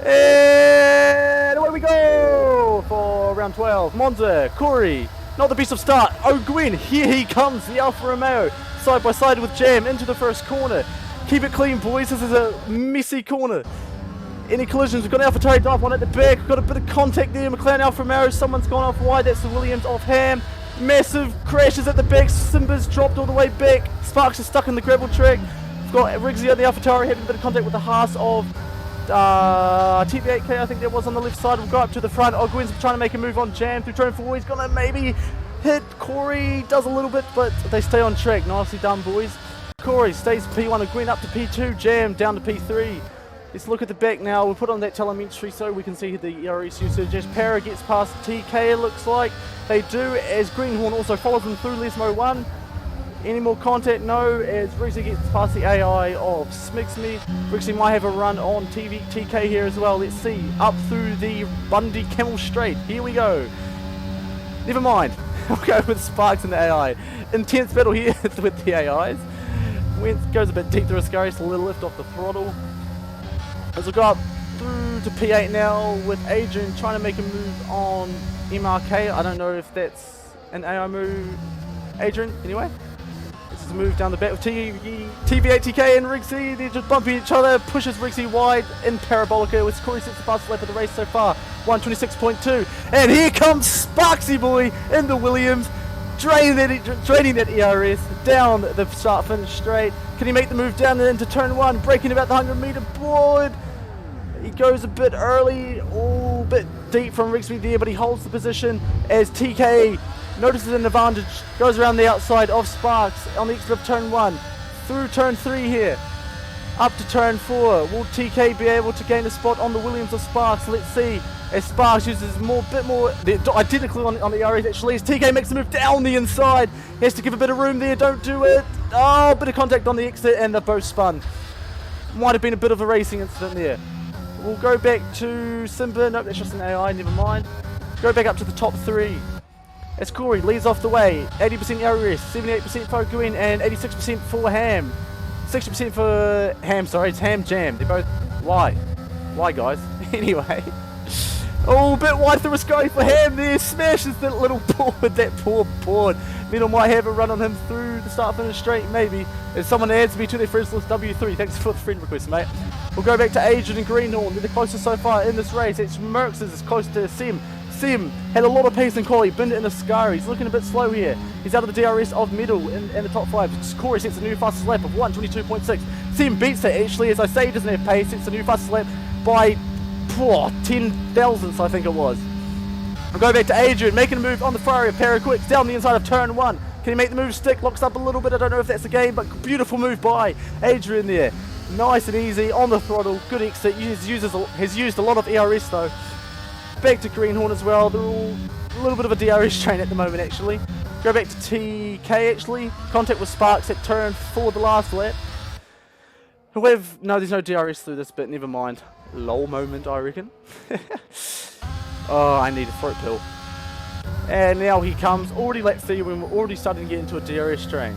And away we go for round 12. Monza, Corey, not the beast of start. O'Gwyn, here he comes, the Alfa Romeo, side by side with Jam into the first corner. Keep it clean, boys. This is a messy corner. Any collisions? We've got an AlphaTauri dive one at the back. We've got a bit of contact there. Mckeon, Alfa Romeo. Someone's gone off wide. That's the Williams off Ham. Massive crashes at the back. Simba's dropped all the way back. Sparks is stuck in the gravel track. We've got Riggsy on the AlphaTauri having a bit of contact with the Haas of TV8K, I think that was on the left side. We'll go up to the front. O'Gwyn's trying to make a move on Jam through turn 4. He's going to maybe hit Corey. Does a little bit, but they stay on track. Nicely done, boys. Corey stays P1. O'Gwyn up to P2. Jam down to P3. Let's look at the back now. We'll put on that telemetry so we can see the ERS usage. As Para gets past TK, it looks like they do. As Greenhorn also follows them through Lesmo 1. Any more contact? No. As Riggsy gets past the AI of Smigsmy. Riggsy might have a run on TK here as well. Let's see. Up through the Bundy Camel Straight. Here we go. Never mind. We'll go with Sparks and the AI. Intense battle here with the AIs. Goes a bit deep through Ascari, so a little lift off the throttle. As we go up through to P8 now with Adrian trying to make a move on MRK. I don't know if that's an AI move. Adrian, anyway. This is a move down the back with TV8TK and Riggsy. They're just bumping each other. Pushes Riggsy wide in Parabolica with Corey sits the fastest lap of the race so far. 126.2. And here comes Sparksy boy in the Williams. Draining that ERS down the start finish straight. Can he make the move down and into turn 1? Breaking about the 100-meter board. He goes a bit early, a bit deep from Riggsby there, but he holds the position as TK notices an advantage. Goes around the outside of Sparks on the exit of turn 1. Through turn 3 here. Up to turn 4. Will TK be able to gain a spot on the Williams of Sparks? Let's see. As Sparks uses bit more, identically on the ERS actually, as TK makes the move down the inside. He has to give a bit of room there, don't do it. Oh, bit of contact on the exit and they're both spun. Might have been a bit of a racing incident there. We'll go back to Simba. Nope, that's just an AI, never mind. Go back up to the top 3. As Corey leads off the way, 80% ERS, 78% for O'Gwyn and 86% for Ham. 60% for Ham, sorry, it's Ham Jam. They're both, why? Why guys? Anyway. Oh, a bit wide through a sky for Ham there. Smashes that little board, that poor board. Middle might have a run on him through the start finish straight, maybe. If someone adds me to their friends list, W3. Thanks for the friend request, mate. We'll go back to Adrian and Greenhorn. They're the closest so far in this race. It's Merckx is close to Sim. Sim had a lot of pace in quali, binned it in the Scar. He's looking a bit slow here. He's out of the DRS of middle in the top 5. Corey sets a new fastest lap of 122.6. Sim beats it actually, as I say, he doesn't have pace. It's a new fastest lap by 10 thousandths, I think it was. We'll go back to Adrian, making a move on the Ferrari of Paraquicks down the inside of turn 1. Can he make the move stick? Locks up a little bit. I don't know if that's the game, but beautiful move by Adrian there. Nice and easy on the throttle. Good exit. Has used a lot of ERS though. Back to Greenhorn as well. They're all a little bit of a DRS train at the moment actually. Go back to TK actually. Contact with Sparks at turn 4 the last lap. However, no, there's no DRS through this bit. Never mind. Lol moment, I reckon. Oh, I need a throat pill. And now he comes, already lap 3 when we're already starting to get into a DRS train.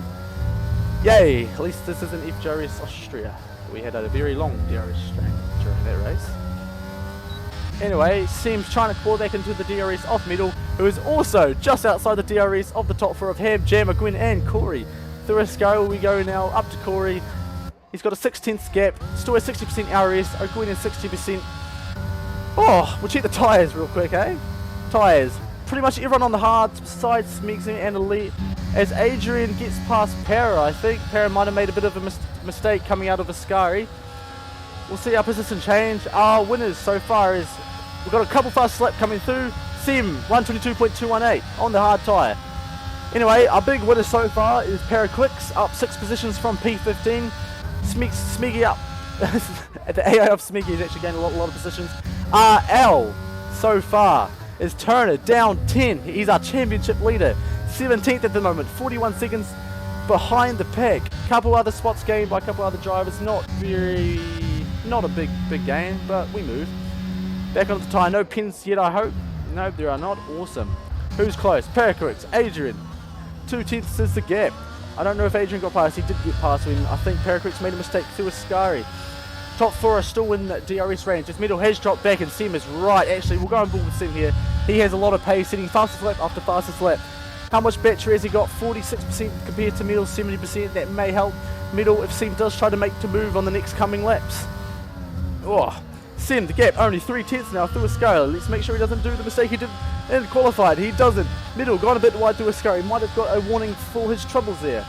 Yay, at least this isn't FJRS Austria. We had a very long DRS train during that race. Anyway, Sim's trying to claw back into the DRS off middle, who is also just outside the DRS of the top 4 of Ham, Jam, O'Gwyn and Corey. Through a scale we go now up to Corey. He's got a 6/10 gap, still has 60% RS, O'Gwyn has 60%. Oh, we'll check the tyres real quick, eh? Tyres. Pretty much everyone on the hard besides Mckeon and Elite. As Adrian gets past Para, I think Para might have made a bit of a mistake coming out of Ascari. We'll see our position change. Our winners so far is, we've got a couple fast slap coming through. Sim, 122.218 on the hard tyre. Anyway, our big winner so far is Paraquicks, up 6 positions from P15. Smiggy up. The AI of Smiggy has actually gained a lot of positions. RL so far is Turner down 10. He's our championship leader. 17th at the moment, 41 seconds behind the pack. Couple other spots gained by a couple other drivers. Not a big gain, but we move. Back onto the tyre. No pins yet, I hope. No, there are not. Awesome. Who's close? Paraquicks, Adrian. 2 tenths is the gap. I don't know if Adrian got past. He did get past when I think Paraquicks made a mistake through Ascari. top 4 are still in DRS range. As Middle has dropped back and Sim is right. Actually, we'll go on board with Sim here. He has a lot of pace, hitting fastest lap after fastest lap. How much battery has he got? 46% compared to Middle, 70%. That may help Middle if Sim does try to make the move on the next coming laps. Oh, Sim, the gap only 3 tenths now through Iscaro. Let's make sure he doesn't do the mistake he did in qualified. He doesn't. Middle gone a bit wide through Iscaro. He might have got a warning for his troubles there.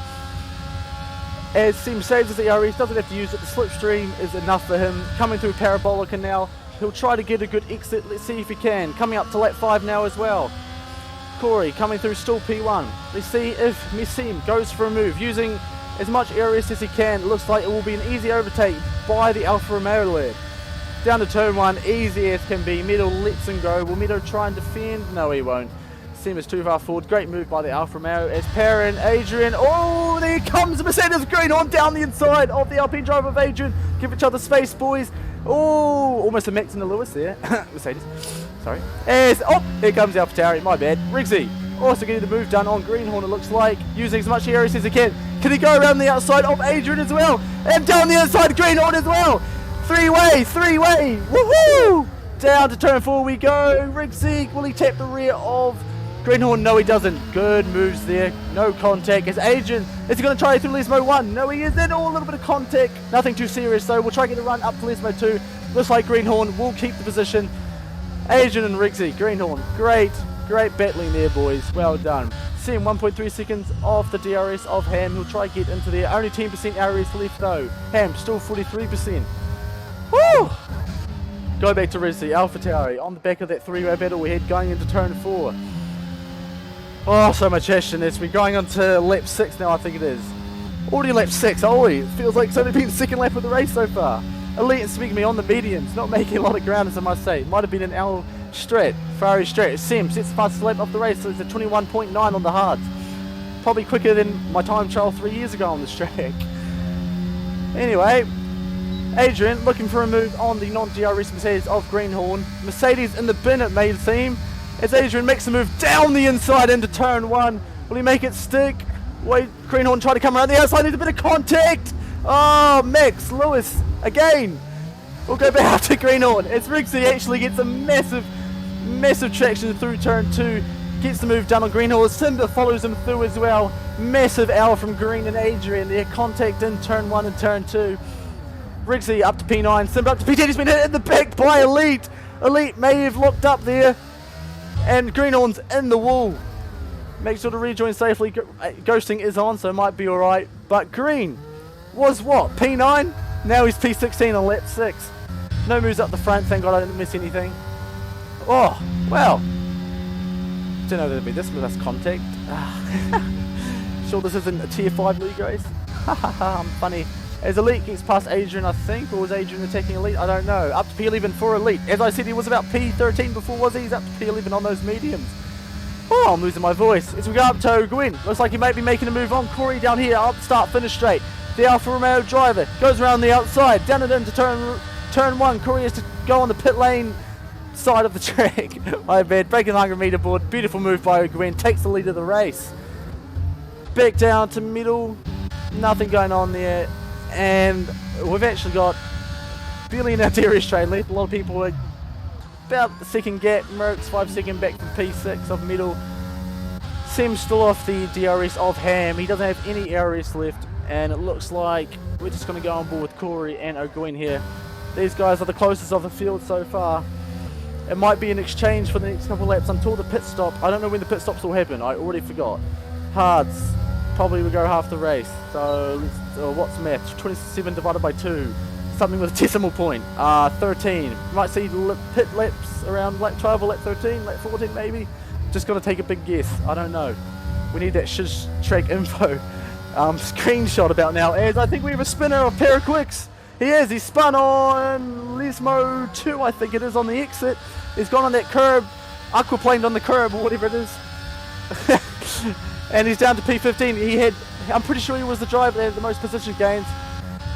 As Sim saves his ERS, doesn't have to use it. The slipstream is enough for him. Coming through Parabolica now. He'll try to get a good exit. Let's see if he can. Coming up to lap 5 now as well. Corey coming through still P1. Let's see if Mckeon goes for a move. Using as much ERS as he can. It looks like it will be an easy overtake by the Alfa Romeo lad. Down to turn 1, easy as can be. Middle lets him go. Will Middle try and defend? No, he won't. Sim is too far forward. Great move by the Alfa Romeo as Perrin, Adrian. Oh, there comes Mercedes Greenhorn down the inside of the Alpine driver of Adrian. Give each other space, boys. Oh, almost a Max and a Lewis there. Mercedes. Sorry. Oh, here comes the AlphaTauri. My bad. Riggsy also getting the move done on Greenhorn, it looks like. Using as much ERS as he can. Can he go around the outside of Adrian as well? And down the inside of Greenhorn as well. Three-way. Woohoo! Down to turn 4 we go. Riggsy, will he tap the rear of Greenhorn? No, he doesn't. Good moves there. No contact. As Adrian, is he going to try through Lesmo 1? No, he isn't. Oh, a little bit of contact. Nothing too serious, though. We'll try to get a run up to Lesmo 2. Looks like Greenhorn will keep the position. Adrian and Riggsy. Greenhorn. Great battling there, boys. Well done. Sim 1.3 seconds off the DRS of Ham. He'll try to get into there. Only 10% RS left, though. Ham still 43%. Woo! Go back to Riggsy. AlphaTauri on the back of that 3-way battle we had going into turn 4. Oh, so much action as we're going on to lap 6 now, I think it is. Already lap 6, it feels like it's only been the second lap of the race so far. Elite and speaking me on the mediums, not making a lot of ground as I must say. Might have been an L Strat, Ferrari Strat. Sim sets the fastest lap of the race, so it's a 21.9 on the hards. Probably quicker than my time trial 3 years ago on this track. Anyway, Adrian looking for a move on the non-DRS Mercedes of Greenhorn. Mercedes in the bin it may seem. As Adrian makes a move down the inside into turn 1. Will he make it stick? Wait, Greenhorn try to come around the outside, needs a bit of contact. Oh, Max, Lewis, again. We'll go back to Greenhorn. As Riggsy actually gets a massive traction through turn 2. Gets the move done on Greenhorn. Simba follows him through as well. Massive L from Green and Adrian there. Contact in turn 1 and turn 2. Riggsy up to P9. Simba up to P10. He's been hit in the back by Elite. Elite may have looked up there. And Greenhorn's in the wall. Make sure to rejoin safely. Ghosting is on, so it might be alright. But Green was what? P9? Now he's P16 on lap 6. No moves up the front. Thank God I didn't miss anything. Oh, well. Didn't know there'd be this much contact. Sure this isn't a tier 5 league race? I'm funny. As Elite gets past Adrian, I think, or was Adrian attacking Elite? I don't know. Up to P11 for Elite. As I said, he was about P13 before, was he? He's up to P11 on those mediums. Oh, I'm losing my voice. As we go up to Gwyn, looks like he may be making a move on. Corey down here, up start, finish straight. The Alfa Romeo driver goes around the outside, down and into turn 1. Corey has to go on the pit lane side of the track. My bad. Breaking the 100 meter board. Beautiful move by Gwyn. Takes the lead of the race. Back down to middle. Nothing going on there. And we've actually got barely in our DRS train left. A lot of people are about the second gap. Merckx 5 second back from P6 of middle. Sim's still off the DRS of Ham. He doesn't have any RS left. And it looks like we're just going to go on board with Corey and O'Gwen here. These guys are the closest of the field so far. It might be an exchange for the next couple of laps until the pit stop. I don't know when the pit stops will happen. I already forgot. Hards. Probably will go half the race. So, what's math? 27 divided by 2. Something with a decimal point. 13. You might see pit laps around lap 12 or lap 13, lap 14 maybe. Just got to take a big guess. I don't know. We need that shish track info screenshot about now. As I think we have a spinner of pair of quicks. He is. He's spun on Lesmo 2, I think it is, on the exit. He's gone on that curb. Aquaplaned on the curb or whatever it is. And he's down to P15. I'm pretty sure he was the driver that had the most position gains.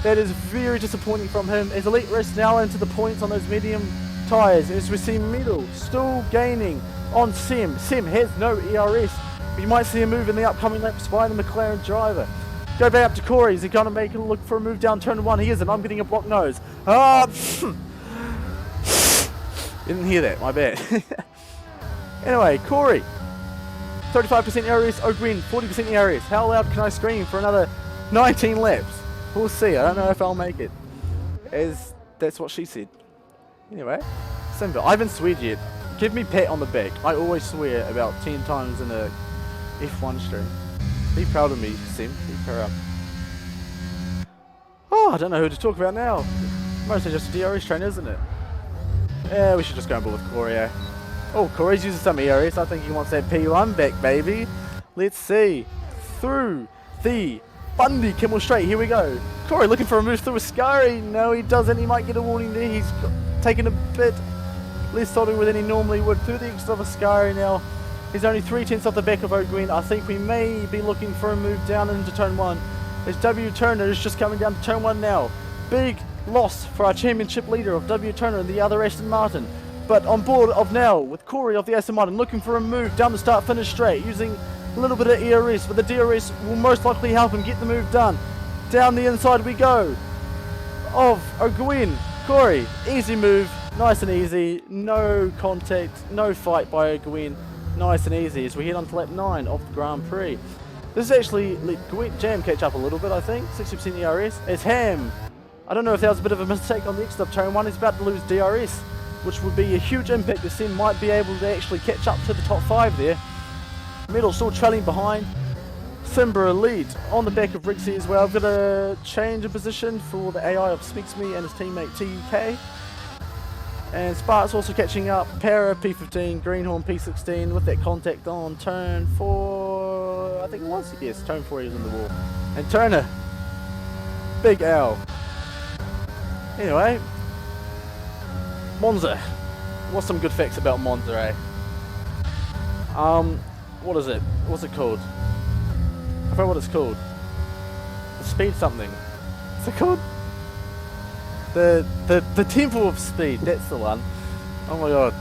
That is very disappointing from him. As Elite rests now into the points on those medium tyres. As we see Middle still gaining on Sim. Sim has no ERS. But you might see a move in the upcoming laps by the McLaren driver. Go back up to Corey. Is he going to make a look for a move down turn 1? He isn't. I'm getting a block nose. Didn't hear that, my bad. Anyway, Corey, 35% air race, O'Gwen, 40% air race. How loud can I scream for another 19 laps? We'll see. I don't know if I'll make it. As that's what she said. Anyway, Simba, I haven't sweared yet. Give me pat on the back. I always swear about 10 times in a F1 stream. Be proud of me, Sim. Be proud. Oh, I don't know who to talk about now. Mostly just a DRS train, isn't it? Yeah, we should just go on board with Corey, eh? Oh, Corey's using some ERS. I think he wants that P1 back, baby. Let's see. Through the Bundy Kimmel Straight. Here we go. Corey looking for a move through a Scary. No, he doesn't. He might get a warning there. He's taken a bit less soldering than he normally would through the exit of a Scary now. He's only 3/10 off the back of O'Gwen. I think we may be looking for a move down into turn 1. As W Turner is just coming down to turn 1 now. Big loss for our championship leader of W Turner and the other Aston Martin. But on board of now with Corey of the Aston Martin looking for a move down the start finish straight using a little bit of ERS, but the DRS will most likely help him get the move done. Down the inside we go of O'Gwen. Corey, easy move, nice and easy, no contact, no fight by O'Gwen, nice and easy as we head on to lap 9 of the Grand Prix. This has actually let Jam catch up a little bit, I think, 60% ERS. As Ham, I don't know if that was a bit of a mistake on the exit of turn 1, he's about to lose DRS, which would be a huge impact. The Sim might be able to actually catch up to the top 5 there. Middle still trailing behind. Simba lead on the back of Rixie as well. I've got a change of position for the AI of Speaksme and his teammate TK. And Spark's also catching up. Para P15, Greenhorn P16 with that contact on turn 4. I think it was, yes, turn 4 is on the wall. And Turner, Big L. Anyway, Monza. What's some good facts about Monza, eh? What is it? What's it called? I forgot what it's called. The speed something. What's it called? The Temple of Speed, that's the one. Oh my god.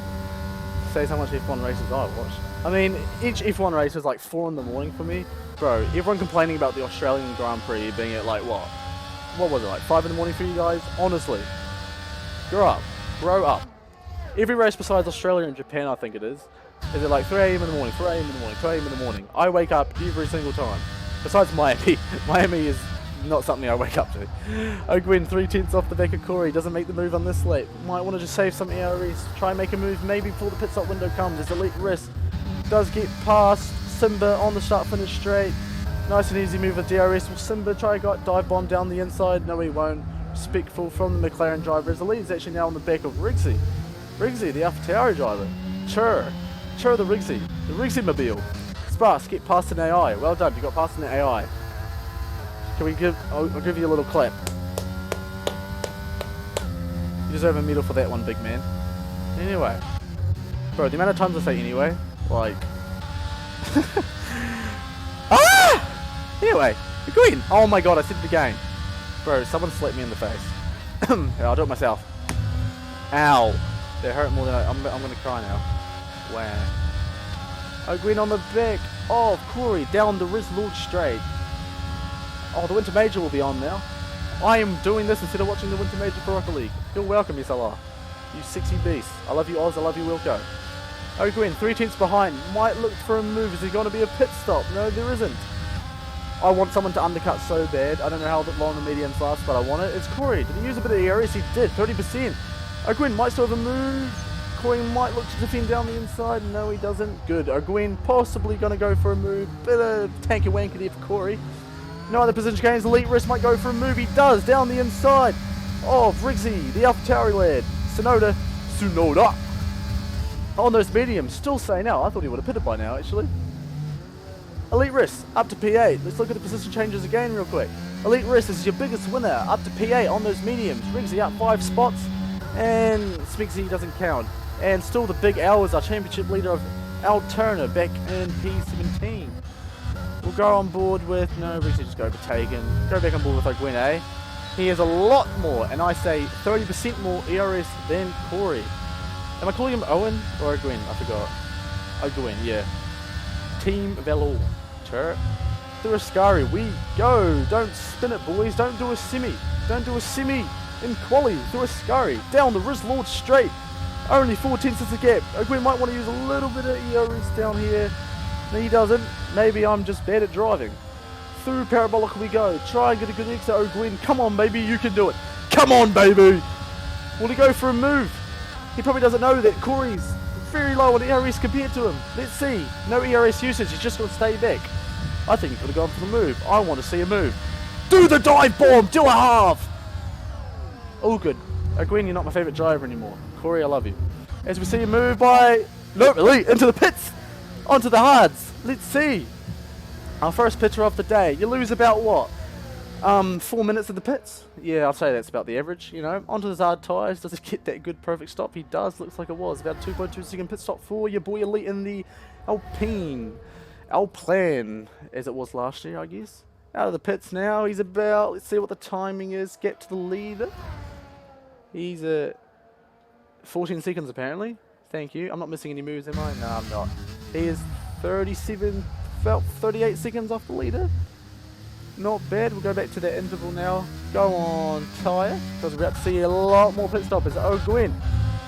Says how much F1 races I watch. I mean, each F1 race is like 4 in the morning for me. Bro, everyone complaining about the Australian Grand Prix being at like what? What was it, like 5 in the morning for you guys? Honestly. Grow up. Grow up. Every race besides Australia and Japan, I think it is at like 3 AM in the morning, 4 AM in the morning, 2 AM in the morning. I wake up every single time. Besides Miami. Miami is not something I wake up to. O'Gwen 3/10 off the back of Corey. Doesn't make the move on this lap. Might want to just save some ERS. Try and make a move maybe before the pit stop window comes. As Elite Risk does get past Simba on the start finish straight. Nice and easy move with DRS. Will Simba try to dive bomb down the inside? No, he won't. Respectful from the McLaren driver as the lead is actually now on the back of Rixie. Rixie, the AlphaTauri driver. Chur the Rixie mobile. Sparks, get past an AI. Well done, you got past an AI. Can we give, I'll give you a little clap. You deserve a medal for that one, big man. Anyway. Bro, the amount of times I say anyway, like... ah! Anyway, Queen. Oh my god, I said it again. Bro, someone slapped me in the face. Yeah, I'll do it myself. Ow. That hurt more than I'm gonna cry now. Wow. O'Gwen on the back of Corey down the Riz Lord straight. Oh, the Winter Major will be on now. I am doing this instead of watching the Winter Major for Rocket League. You're welcome, SLR. You sexy beast. I love you, Oz. I love you, Wilco. O'Gwen, 3/10 behind. Might look for a move. Is there going to be a pit stop? No, there isn't. I want someone to undercut so bad. I don't know how long the mediums last, but I want it. It's Corey. Did he use a bit of ERS? He did. 30%. O'Gwen might still have a move. Corey might look to defend down the inside. No, he doesn't. Good. O'Gwen possibly going to go for a move. Bit of tanky wanky there for Corey. No other position gains. Elite Risk might go for a move. He does. Down the inside of Rixie, the AlphaTauri lad. Tsunoda. On those mediums. Still saying now. I thought he would have pitted by now, actually. Elite Risk up to P8. Let's look at the position changes again real quick. Elite Risk is your biggest winner. Up to P8 on those mediums. Rixie up 5 spots. And Spixie doesn't count. And still the Big L is our championship leader of Al Turner back in P17. We'll go on board with, no, Rixie just go for Taken. Go back on board with O'Gwen, eh? He has a lot more, and I say 30% more ERS than Corey. Am I calling him Owen or O'Gwen? I forgot. O'Gwen, yeah. Team Valor. Turret. Through a Scary, we go. Don't spin it, boys. Don't do a semi. Don't do a semi. in quali through a scurry down the Riz Lord straight. Only 4 tenths is the gap. O'Gwyn might want to use a little bit of ERS down here. No, he doesn't. Maybe I'm just bad at driving. Through parabolic we go. Try and get a good exit, O'Gwyn. Come on, baby, you can do it. Come on, baby. Will he go for a move? He probably doesn't know that Corey's very low on ERS compared to him. Let's see. No ERS usage. He's just going to stay back. I think he could have gone for the move. I want to see a move. Do the dive bomb. Do a half. All good. O'Gwyn, you're not my favourite driver anymore. Corey, I love you. As we see a move by... Nope, elite into the pits. Onto the hards. Let's see. Our first pitter of the day. You lose about what? 4 minutes in the pits? Yeah, I'd say that's about the average, you know. Onto his hard tyres. Does he get that good perfect stop? He does. Looks like it was. About 2.2 second pit stop for your boy Elite in the Alpine. Alplan, as it was last year, I guess. Out of the pits now. He's about... Let's see what the timing is. Get to the leader. He's at 14 seconds apparently. Thank you. I'm not missing any moves, am I? No, I'm not. He is 37... About 38 seconds off the leader. Not bad. We'll go back to that interval now. Go on tyre, because we're about to see a lot more pit stoppers. O'Gwyn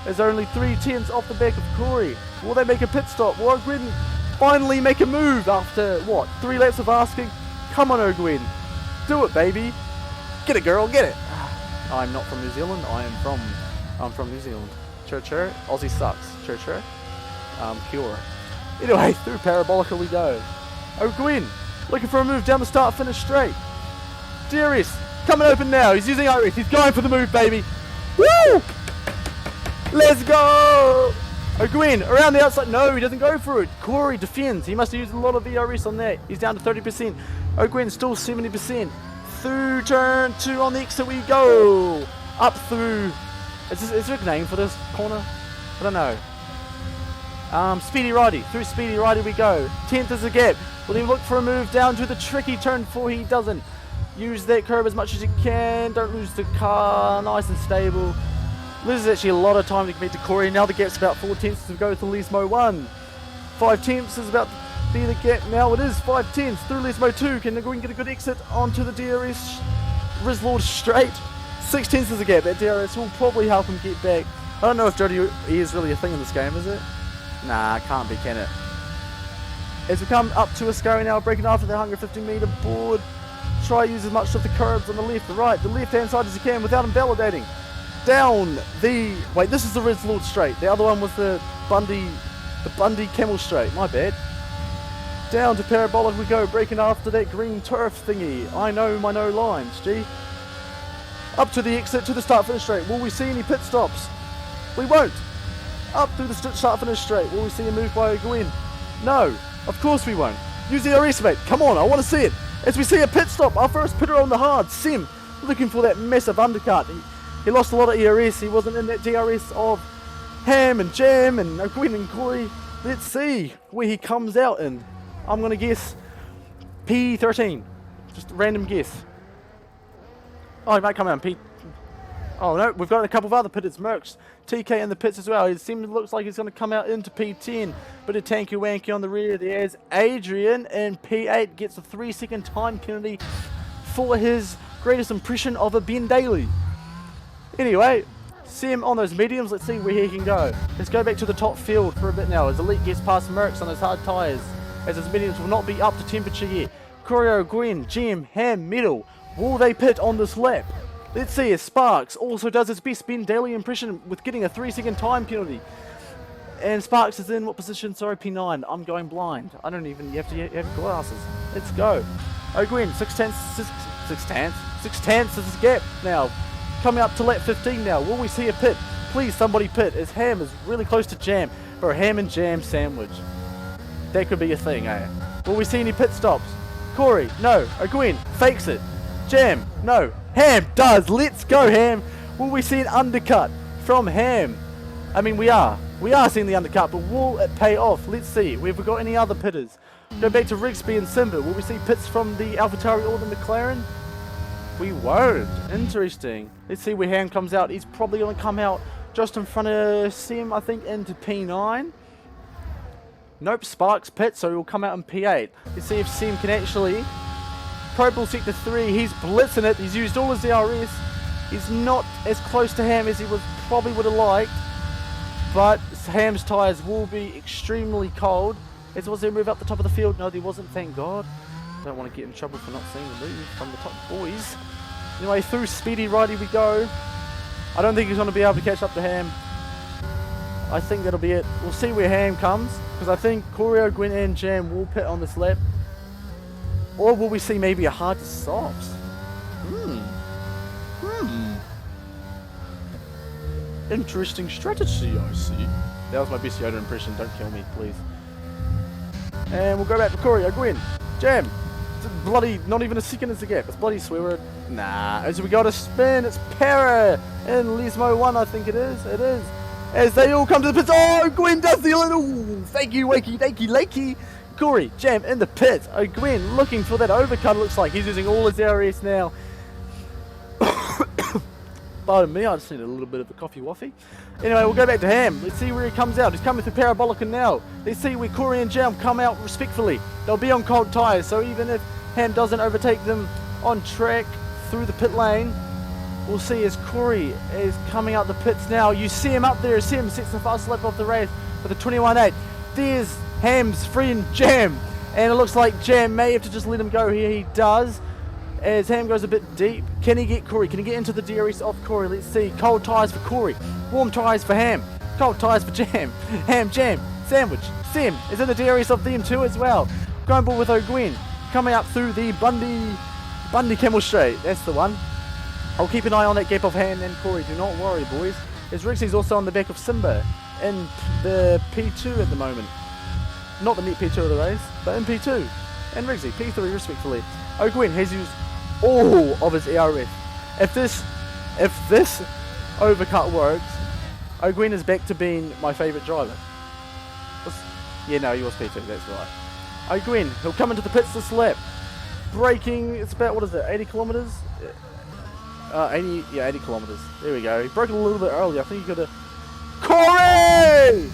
is only 3 tenths off the back of Corey. Will they make a pit stop? Will O'Gwyn finally make a move after what? 3 laps of asking? Come on, O'Gwyn. Do it, baby. Get it, girl. Get it. I'm not from New Zealand. I'm from New Zealand. Chur. Aussie sucks. Chur. Kia ora. Anyway, through Parabolica we go. O'Gwyn, looking for a move down the start finish straight. DRS, coming open now. He's using IRS. He's going for the move, baby. Woo! Let's go! O'Gwyn, around the outside. No, he doesn't go for it. Corey defends. He must have used a lot of ERS on that. He's down to 30%. O'Gwyn still 70%. Through turn 2 on the exit we go. Up through... Is there a name for this corner? I don't know. Speedy Righty. Through Speedy Righty we go. 10th is the gap. Will he look for a move down to the tricky turn 4? He doesn't. Use that curb as much as you can. Don't lose the car. Nice and stable. Loses actually a lot of time to compete to Corey. Now the gap's about 4 tenths to go to Lesmo 1. 5 tenths is about to be the gap. Now it is 5 tenths through Lesmo 2. Can O'Gwyn get a good exit onto the DRS? Rizlord straight. 6 tenths is the gap. That DRS will probably help him get back. I don't know if Jody is really a thing in this game, is it? Nah, can't be, can it? As we come up to a scurry now, breaking after the 150 metre board. Try to use as much of the curbs on the left, the right, the left hand side as you can without invalidating. Down the... Wait, this is the Red Lord straight. The other one was the Bundy Camel straight. My bad. Down to Parabolic we go, breaking after that green turf thingy. I know my no lines, gee. Up to the exit, to the start finish straight. Will we see any pit stops? We won't. Up through the start finish straight. Will we see a move by O'Gwyn? No, of course we won't. Use the DRS, mate. Come on, I want to see it. As we see a pit stop, our first pitter on the hard, Sim, looking for that massive undercut. He lost a lot of ERS. He wasn't in that DRS of Ham and Jam and O'Gwyn and Corey. Let's see where he comes out in. I'm going to guess P13. Just a random guess. Oh, he might come out in P... Oh no, we've got a couple of other pitters. Mercs, TK in the pits as well. It looks like he's going to come out into P10. Bit of tanky wanky on the rear. There's Adrian in P8. Gets a 3-second time penalty for his greatest impression of a Ben Daly. Anyway, see him on those mediums. Let's see where he can go. Let's go back to the top field for a bit now. As Elite gets past Mercs on his hard tyres. As his mediums will not be up to temperature yet. Corey O'Gwyn, Gem, Ham, Middle. Will they pit on this lap? Let's see if Sparks also does his best Ben Daly impression with getting a 3-second time penalty. And Sparks is in what position? Sorry, P9. I'm going blind. I don't even, you have glasses. Let's go. O'Gwyn, 6 tenths is his gap now. Coming up to lap 15 now. Will we see a pit? Please, somebody pit, as Ham is really close to Jam for a Ham and Jam sandwich. That could be a thing, eh? Will we see any pit stops? Corey, no. O'Gwyn, fakes it. Jam, no. Ham does. Let's go, Ham. Will we see an undercut from Ham? I mean, we are. We are seeing the undercut, but will it pay off? Let's see. Have we got any other pitters? Go back to Rigsby and Simba. Will we see pits from the AlphaTauri or the McLaren? We won't. Interesting. Let's see where Ham comes out. He's probably going to come out just in front of Sim, I think, into P9. Nope, Sparks pit, so he'll come out in P8. Let's see if Sim can actually... Pro Bull Sector 3, he's blitzing it. He's used all his DRS. He's not as close to Ham as he probably would have liked, but Ham's tyres will be extremely cold. As was there a move up the top of the field? No, there wasn't, thank God. Don't want to get in trouble for not seeing the move from the top boys. Anyway, through Speedy Righty we go. I don't think he's going to be able to catch up to Ham. I think that'll be it. We'll see where Ham comes, because I think Corey, Gwyn and Jam will pit on this lap. Or will we see maybe a hard to softs? Interesting strategy, I see. That was my best Yoda impression. Don't kill me, please. And we'll go back to Corey, Gwyn, Jam. It's bloody, not even a second is the gap. It's bloody swear. Nah, as we got a spin, it's Para in Lesmo 1, I think it is. It is. As they all come to the pits. Oh, Gwyn does the little thank you, wakey, thank you, lakey. Corey, Jam in the pits. Oh, Gwyn looking for that overcut. Looks like he's using all his DRS now. Pardon me, I just need a little bit of a coffee waffy. Anyway, we'll go back to Ham. Let's see where he comes out. He's coming through Parabolica now. Let's see where Corey and Jam come out respectfully. They'll be on cold tyres, so even if Ham doesn't overtake them on track through the pit lane, we'll see as Corey is coming out the pits now. You see him up there as Ham sets the fast lap of the race with a 21.8. There's Ham's friend Jam, and it looks like Jam may have to just let him go here. He does. As Ham goes a bit deep, can he get Corey? Can he get into the DRS off Corey? Let's see. Cold tyres for Corey. Warm tyres for Ham. Cold tyres for Jam. Ham, Jam, Sandwich. Sam is in the DRS of them too as well. Going ball with O'Gwen. Coming up through the Bundy Camel Straight. That's the one. I'll keep an eye on that gap of Ham and Corey. Do not worry, boys. As Rixie's also on the back of Simba in the P2 at the moment. Not the neat P2 of the race, but in P2. And Rixie, P3 respectfully. O'Gwen has used all of his ERF. If this overcut works, O'Gwen is back to being my favourite driver. Yeah, no, he was P2, that's right. O'Gwen, he'll come into the pits this lap. Braking, it's about, what is it, 80 kilometres? 80 kilometres. There we go. He broke it a little bit early. I think he could have... Corey!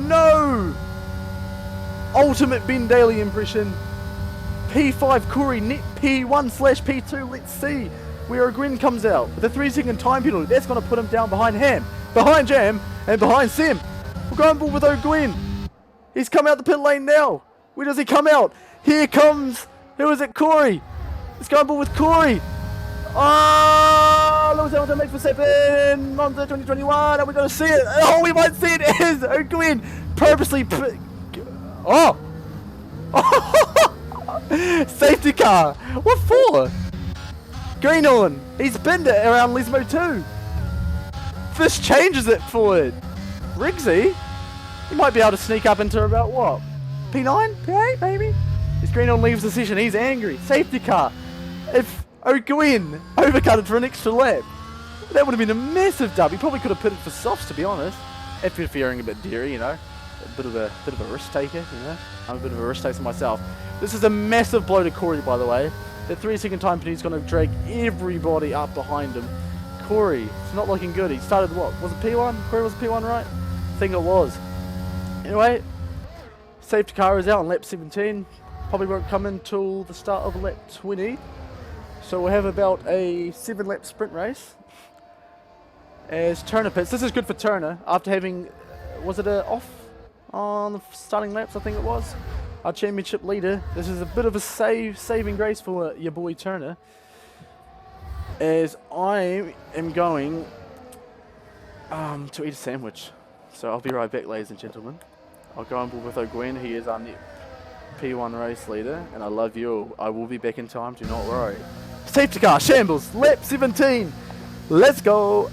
No! Ultimate Ben Daly impression. P5 Corey, net P1/P2. Let's see where O'Gwen comes out. With a 3-second time penalty, that's going to put him down behind Ham, behind Jam, and behind Sim. We're going ball with O'Gwen. He's come out the pit lane now. Where does he come out? Here comes, who is it, Corey? Let's go ball with Corey. Oh, Lewis Hamilton makes for second. Monza 2021. Are we going to see it? Oh, we might see it as O'Gwen purposely... Oh! Safety car! What for? Green on! He's binned it around Lesmo 2. This changes it forward. Riggsy? He might be able to sneak up into about what? P9? P8 maybe? As Green on leaves the session, he's angry. Safety car. If O'Gwen overcutted for an extra lap, that would have been a massive dub. He probably could have put it for softs, to be honest. If you're fearing a bit dairy, you know. A bit of a risk taker, you know. I'm a bit of a risk taker myself. This is a massive blow to Corey, by the way. The 3-second time penalty is going to drag everybody up behind him. Corey, it's not looking good. He started what? Was it P1? Corey was P1, right? I think it was. Anyway, safety car is out on lap 17. Probably won't come until the start of lap 20. So we'll have about a 7-lap sprint race. As Turner pits. This is good for Turner after having, was it a off on the starting laps? I think it was. Our championship leader. This is a bit of a saving grace for your boy Turner. As I am going to eat a sandwich. So I'll be right back, ladies and gentlemen. I'll go on board with O'Gwen. He is our P1 race leader. And I love you. I will be back in time. Do not worry. Safety car, shambles. Lap 17. Let's go.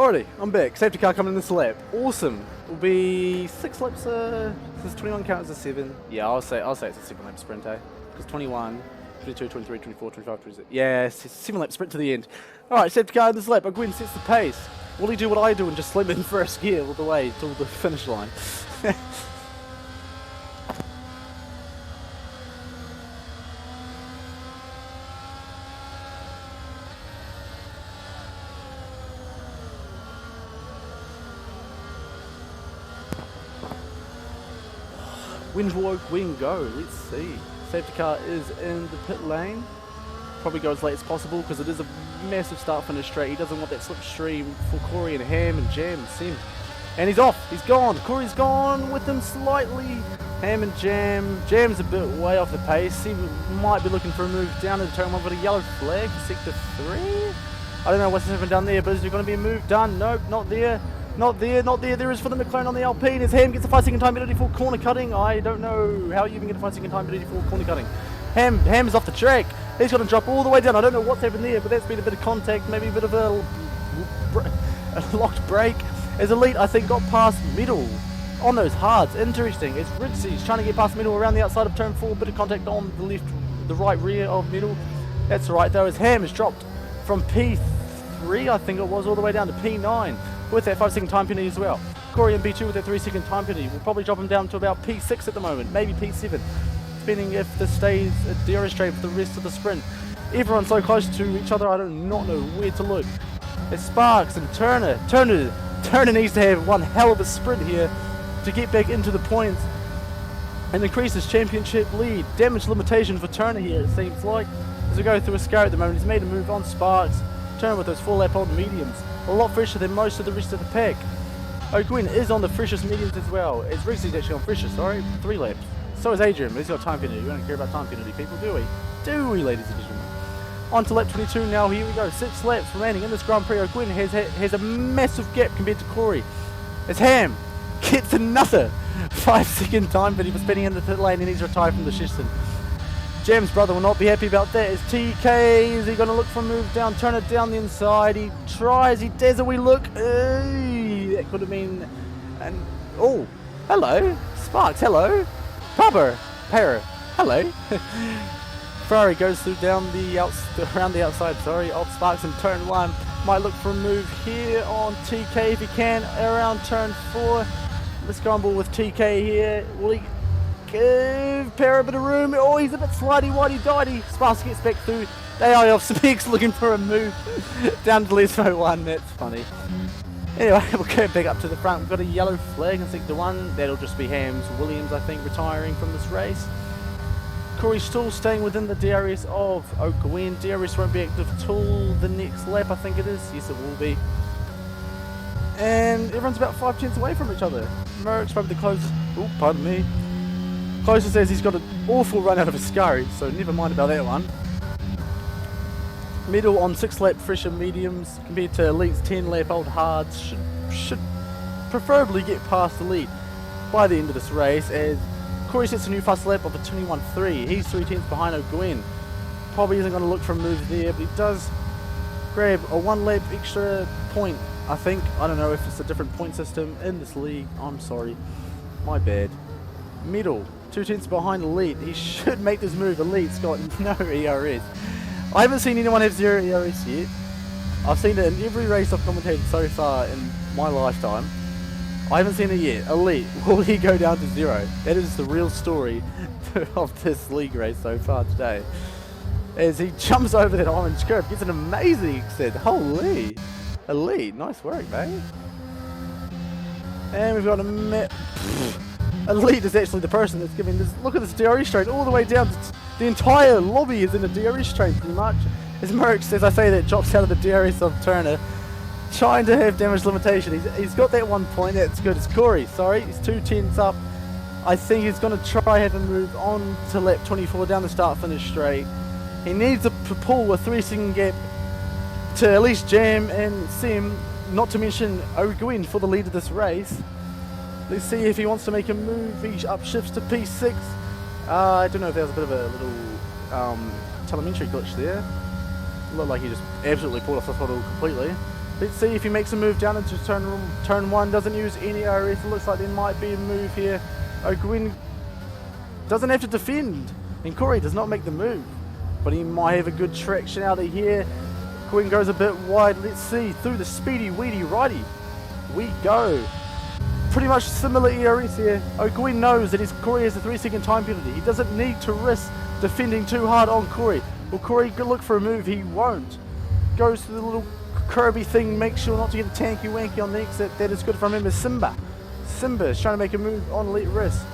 Alrighty, I'm back. Safety car coming in this lap. Awesome. Will be 6 laps. Does 21 count as a 7? Yeah, I'll say it's a 7 lap sprint, eh? Because 21, 22, 23, 24, 25, 26. Yeah, 7 lap sprint to the end. Alright, safety car in this lap. O'Gwen sets the pace. Will he do what I do and just slam in first gear all the way to the finish line? When will O'Gwen go? Let's see. Safety car is in the pit lane. Probably go as late as possible because it is a massive start finish straight. He doesn't want that slipstream for Corey and Ham and Jam and Sim. And he's off. He's gone. Corey's gone with him slightly. Ham and Jam. Jam's a bit way off the pace. He might be looking for a move down into turn 1 with a yellow flag for sector 3. I don't know what's happening down there, but is there going to be a move done? Nope, not there. Not there, not there. There is for the Mckeon on the Alpine. As Ham gets a 5-second time penalty for corner cutting. I don't know how you even get a 5-second time penalty for corner cutting. Ham's off the track. He's got to drop all the way down. I don't know what's happened there, but that's been a bit of contact, maybe a bit of a locked brake. As Elite, I think, got past middle on those hards. Interesting. It's Ritzy's trying to get past middle around the outside of turn 4. Bit of contact on the right rear of middle. That's right, though, as Ham has dropped from P3, I think it was, all the way down to P9 with that 5-second time penalty as well. Corey in B2 with that 3-second time penalty. We'll probably drop him down to about P6 at the moment, maybe P7. Depending if this stays a DRS straight for the rest of the sprint. Everyone's so close to each other, I do not know where to look. There's Sparks and Turner. Turner needs to have one hell of a sprint here to get back into the points and increase his championship lead. Damage limitation for Turner here, it seems like. As we go through a scar at the moment, he's made a move on Sparks. Turner with those 4-lap old mediums. A lot fresher than most of the rest of the pack. O'Gwen is on the freshest mediums as well. It's Rixie's actually on freshest, sorry, 3 laps. So is Adrian, but he's got time penalty. We don't care about time penalty, people, do we? Do we, ladies and gentlemen? On to lap 22 now, here we go. 6 laps remaining in this Grand Prix. O'Gwen has a massive gap compared to Corey. As Ham gets another 5-second time penalty for spinning in the pit lane and he's retired from the Shishton. Jam's brother will not be happy about that. Is TK, is he going to look for a move down, turn it down the inside? He tries, he does a wee look. That could have been... oh, hello. Sparks, hello. Papa, Para, hello. Ferrari goes through around the outside, sorry, of Sparks in turn 1. Might look for a move here on TK if he can, around turn 4. Let's go on ball with TK here. Will he give Para a bit of room? Oh, he's a bit slidey-whitey-dighty. Sparks gets back through. They are off Speaks looking for a move down to Lesmo 1. That's funny. Anyway, we'll go back up to the front. We've got a yellow flag in sector 1. That'll just be Hams Williams, I think, retiring from this race. Corey still staying within the DRS of O'Gwen. DRS won't be active till the next lap, I think it is. Yes, it will be. And everyone's about 5 tenths away from each other. Merrick's probably the closest. Oh, pardon me. Closest as he's got an awful run out of Ascari, so never mind about that one. Middle on 6-lap fresher mediums compared to Elite's 10-lap old hards should preferably get past Elite by the end of this race, as Corey sets a new fast lap of a 21.3. He's 3 tenths behind O'Gwen. Probably isn't going to look for a move there, but he does grab a 1-lap extra point, I think. I don't know if it's a different point system in this league. I'm sorry. My bad. Middle, 2 tenths behind Elite. He should make this move. Elite's got no ERS. I haven't seen anyone have 0 ERS yet. I've seen it in every race I've commentated so far in my lifetime. I haven't seen it yet. Elite, will he go down to 0? That is the real story of this league race so far today. As he jumps over that orange curve, gets an amazing exit. Holy! Elite, nice work, mate. And we've got a Elite is actually the person that's giving this. Look at this DRS straight all the way down. The entire lobby is in a DRS straight pretty much. As Merrick, as I say, that drops out of the DRS of Turner. Trying to have damage limitation. He's got that 1 point. That's good. It's Corey. Sorry, he's 2 tenths up. I think he's going to try have a move on to lap 24 down the start finish straight. He needs to pull a 3-second gap to at least Jam and Sim, not to mention O'Gwen for the lead of this race. Let's see if he wants to make a move. He upshifts to P6. I don't know if there was a bit of a little telemetry glitch there. Looked like he just absolutely pulled off the throttle completely. Let's see if he makes a move down into turn 1. Doesn't use any ARS. It looks like there might be a move here. O'Gwyn doesn't have to defend, and Corey does not make the move, but he might have a good traction out of here. Quinn goes a bit wide. Let's see, through the speedy weedy righty we go. Pretty much similar ERS here. O'Gwyn knows that Corey has a 3-second time penalty. He doesn't need to risk defending too hard on Corey. Will Corey look for a move? He won't. Goes to the little Kirby thing, make sure not to get a tanky wanky on the exit. That is good from him is Simba. Simba is trying to make a move on Elite Risk.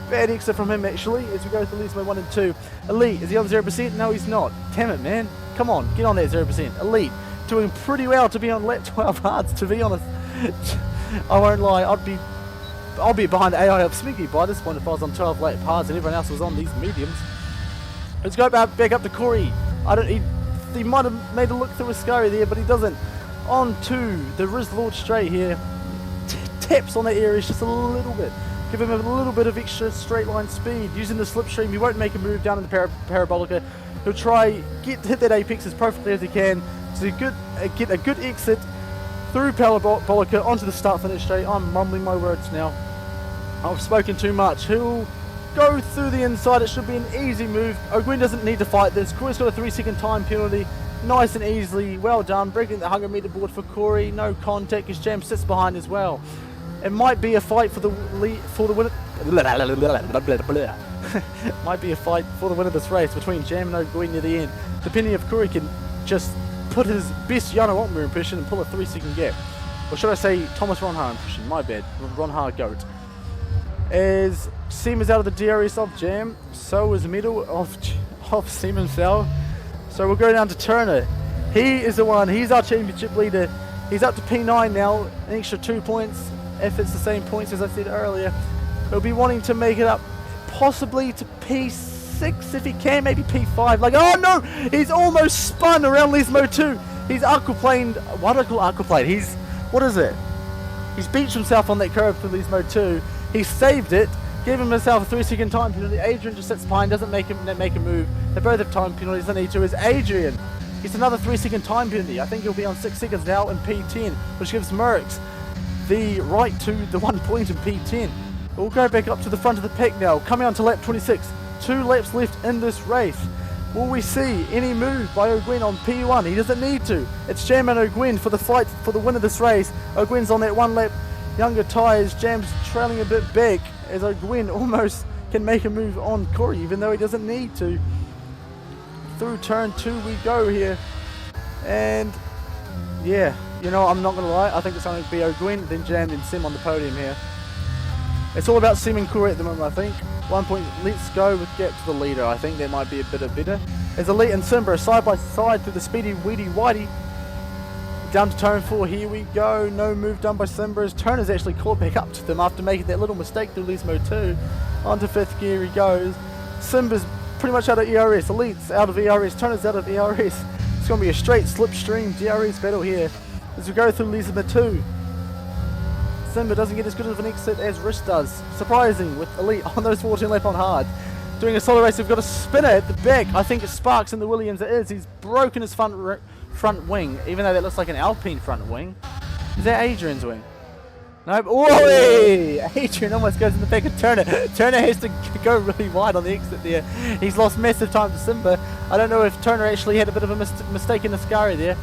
Bad exit from him actually as we go to leads by 1 and 2. Elite, is he on 0%? No, he's not. Damn it, man. Come on, get on that 0%. Elite, doing pretty well to be on lap 12 hards, to be honest. I won't lie, I'll be behind the AI of Sminky by this point if I was on 12 lap hards and everyone else was on these mediums. Let's go back up to Corey. He might have made a look through a scurry there, but he doesn't. On to the Riz Lord straight here. Taps on that area just a little bit. Give him a little bit of extra straight line speed. Using the slipstream, he won't make a move down in the Parabolica. He'll try hit that apex as perfectly as he can to get a good exit through Parabolica onto the start finish straight. I'm mumbling my words now. I've spoken too much. He'll go through the inside. It should be an easy move. O'Gwyn doesn't need to fight this. Corey's got a 3-second time penalty. Nice and easily. Well done. Breaking the 100 meter board for Corey. No contact. His Jam sits behind as well. It might be a fight for the winner. Might be a fight for the win of this race between Jam and O'Gwyn near the end. Depending if Corey can just put his best Jana Waltmer impression and pull a 3-second gap. Or should I say Thomas Ronhar impression? My bad. Ronhar goat. As Seam is out of the DRS of Jam, so is Middle of Seam himself. So we'll go down to Turner. He is the one. He's our championship leader. He's up to P9 now. An extra 2 points. If it's the same points as I said earlier. He'll be wanting to make it up possibly to P6 if he can, maybe P5. Like, oh no! He's almost spun around Lesmo 2. He's aquaplaned. What do I call aquaplane? What is it? He's beached himself on that curve for Lesmo 2. He saved it, gave himself a 3-second time penalty. Adrian just sits behind, doesn't make a move. They both have time penalties, doesn't need to. Is Adrian. He's another 3-second time penalty. I think he'll be on 6 seconds now in P10, which gives Merckx the right to the 1 point in P10. We'll go back up to the front of the pack now, coming on to lap 26. 2 laps left in this race. Will we see any move by O'Gwyn on P1? He doesn't need to. It's Jam and O'Gwyn for the fight for the win of this race. O'Gwyn's on that 1 lap younger tyres. Jam's trailing a bit back as O'Gwyn almost can make a move on Corey, even though he doesn't need to. Through turn 2 we go here. And yeah, you know, I'm not going to lie, I think it's going to be O'Gwyn, then Jam, then Sim on the podium here. It's all about Sim and Corey at the moment, I think. 1 point, let's go with gap to the leader. I think that might be a bit better. As Elite and Simba are side by side through the speedy weedy whitey. Down to turn 4, here we go. No move done by Simba as Turner's actually caught back up to them after making that little mistake through Lesmo 2. Onto 5th gear he goes. Simba's pretty much out of ERS. Elite's out of ERS. Turner's out of ERS. It's going to be a straight slipstream DRS battle here as we go through Lesmo 2. Simba doesn't get as good of an exit as Rish does. Surprising with Elite on those 14 lap on hard. Doing a solo race, we've got a spinner at the back. I think it's Sparks in the Williams. It is. He's broken his front wing, even though that looks like an Alpine front wing. Is that Adrian's wing? Nope. Oh, Adrian almost goes in the back of Turner. Turner has to go really wide on the exit there. He's lost massive time to Simba. I don't know if Turner actually had a bit of a mistake in the Scari there.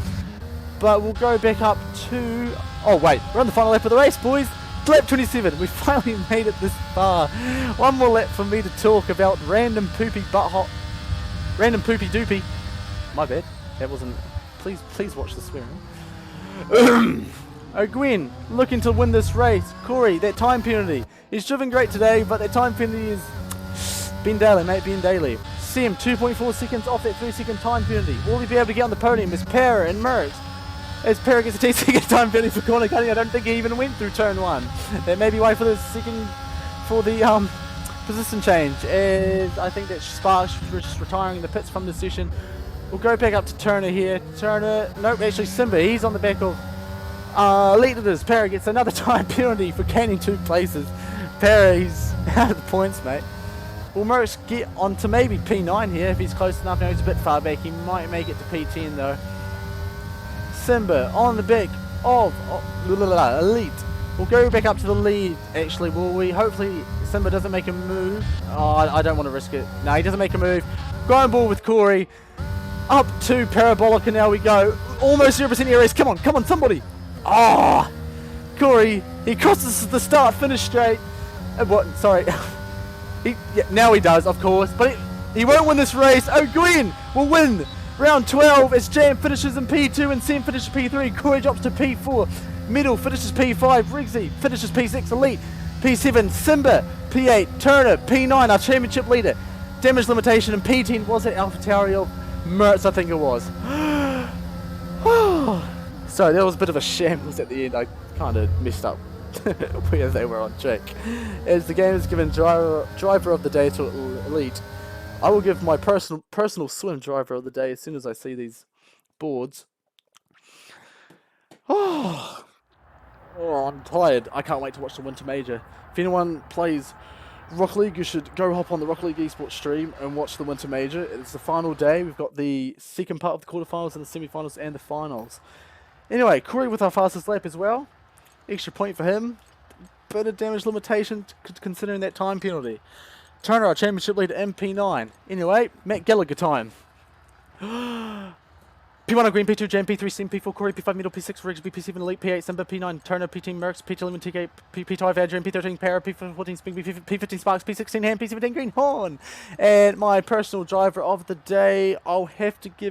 But we'll go back up to... Oh, wait. We're on the final lap of the race, boys. Lap 27. We finally made it this far. One more lap for me to talk about random poopy doopy. My bad. That wasn't... Please watch the swearing. O'Gwyn looking to win this race. Corey, that time penalty. He's driven great today, but that time penalty is... Ben Daly, mate, Ben Daly. Sim, 2.4 seconds off that 3-second time penalty. Will he be able to get on the podium as Para and Merckx? As Para gets a 10-second time penalty for corner cutting, I don't think he even went through turn 1. They maybe wait for the position change. As I think that Sparks just retiring the pits from the session. We'll go back up to Turner here. Turner, nope, actually Simba. He's on the back of Elite Leaders. Para gets another time penalty for gaining 2 places. Para, he's out of the points, mate. Will Merckx get on to maybe P9 here if he's close enough? Now he's a bit far back. He might make it to P10 though. Simba on the back of Elite. We'll go back up to the lead, actually, will we? Hopefully Simba doesn't make a move. Oh, I don't want to risk it. No, he doesn't make a move. Going ball with Corey. Up to Parabolica, now we go. Almost 0% areas. Come on, somebody. Oh, Corey, he crosses the start, finish straight. What? Sorry. Now he does, of course, but he won't win this race. O'Gwen will win round 12 as Jam finishes in P2 and Sam finishes P3. Corey drops to P4. Middle finishes P5. Riggsy finishes P6. Elite P7. Simba P8. Turner P9. Our championship leader. Damage limitation in P10 was at AlphaTauri of Mertz, I think it was. Sorry, there was a bit of a shambles at the end. I kind of messed up where they were on track. As the game is given driver of the day to Elite, I will give my personal swim driver of the day as soon as I see these boards. Oh, I'm tired. I can't wait to watch the Winter Major. If anyone plays Rocket League, you should go hop on the Rocket League esports stream and watch the Winter Major. It's the final day. We've got the second part of the quarterfinals and the semi-finals and the finals. Anyway, Corey with our fastest lap as well. Extra point for him. Bit of damage limitation considering that time penalty. Turner, our championship leader, in P9. Anyway, Matt Gallagher time. P1 on green, P2 Jam, P3 Sim, P4 Corey, P5 middle, P6 Rigsby, P7 Elite, P8 Simba, P9 Turner, P10 Mercs, P11 TK, P12 Adrian, P13 Para, P14 Spink, P15 Sparks, P16 Ham, P17 Greenhorn. And my personal driver of the day, I'll have to give